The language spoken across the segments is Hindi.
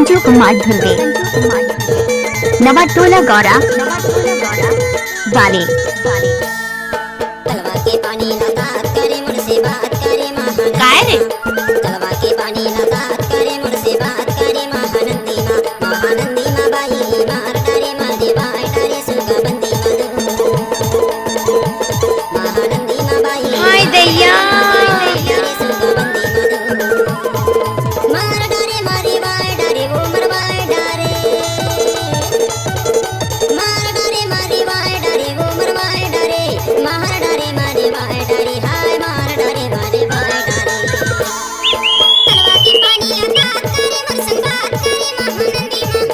संजू कुमार ध्रुवे नवाटोला गौरा वाले। तलवा के पानी लगात करे मुझसे बात करे काय रे? तलवा के पानी लगात करे मुझसे बात करे महानंदी माँ बाई मार डरे मारे बाई डरे सुगा बंदी महानंदी माँ बाई हाय दैया सुगा बंदी मार डरे मारे बाई डरे वो मर बाई डरे मार डरे मारे बाई डरे वो मर बाई डरे मार डरे मारे बाई डरे हाय मार डरे मारे बाई डरे तलवा के पानी लगात करे मुझसे बात करे महानंदी माँ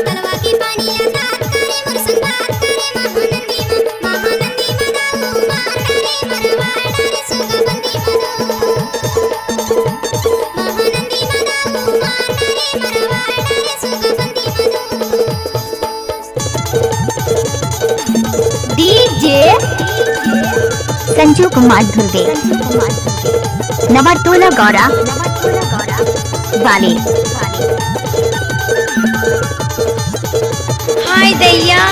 तलवा के पानी लगात करे मुझसे बात करे महानंदी माँ दाऊ मार डरे मर बाई डरे सुगा बंदी महानंदी माँ दाऊ मार डरे मर बाई डरे सुगा बंदी डीजे संजू कुमार ध्रुवे नवाटोला गौरा वाले। हाय दैया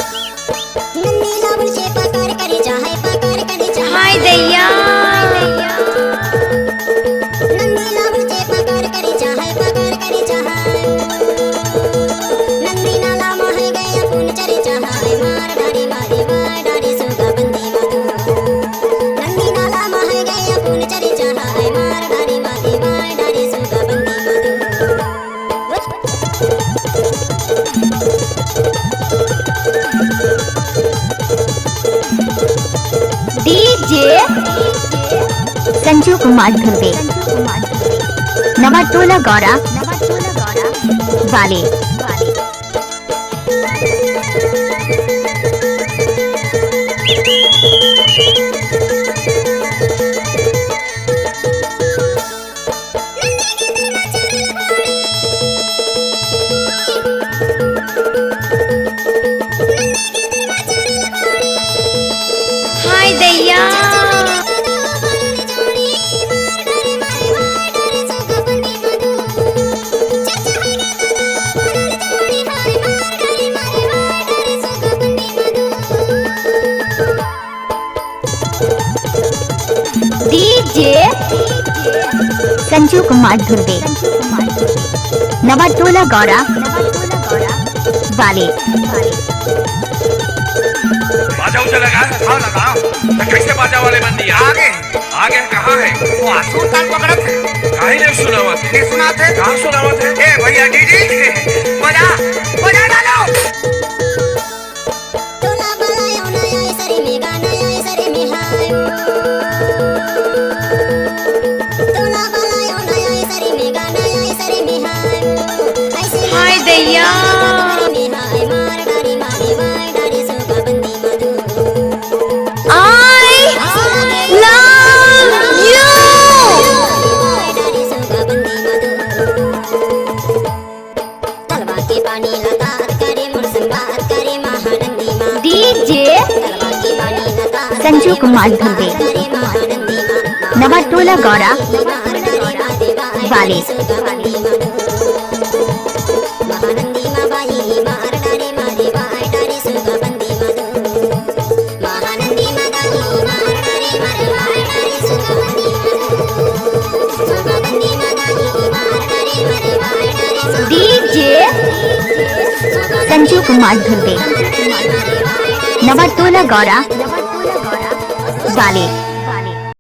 नंदी लावण से पकड़ करे चाहे पकड़ करे चाहे हाय दैया नंदी लावण से पकड़ करे चाहे पकड़ करे चाहे नंदी नाला मोह गए अपन चरे चाहे मार डरे मारे बाई डरे सुगा बंदी मधु नंदी नाला मोह गए अपन चरे चाहे मार डरे मारे बाई डरे सुगा बंदी डीजे संजू कुमार ध्रुवे नवाटोला गौरा वाले। हाय दैया डीजे संजू कुमार ध्रुवे नवाटोला गौरा वाले। बाजा उसे लगाओ लगाओ तो कैसे बाजा वाले बंदी आगे आगे कहाँ है वो आसूर ताल पकड़त है कहीं नहीं सुनावत है नहीं सुनाते कहाँ सुनावत है ए भैया डीजे बजा बजा डालो तोला बलायो नया सरे में गाना आए सरे में हाय तोला बलायो नया सरे में गाना आए सरे में हाय ऐसे हाय दैया में हाय मार डरे मारे बाई डरे सुगा बंदी मधु I love you डरे सुगा बंदी मधु तलवा के पानी लगात करे मुझसे बात करे महानंदी माँ डीजे तलवा के पानी लगात संजू कुमार ध्रुवे करे महानंदी माँ नवाटोला गौरा वाले। महानंदी माँ बाई मार डरे मारे बाई डरे सुगा बंदी मधु महानंदी माँ दाऊ मार डरे मारे बाई डरे सुगा बंदी सुगा बंदी माँ दाऊ मार डरे मारे बाई डरे डीजे संजू कुमार ध्रुवे नवाटोला गौरा वाले।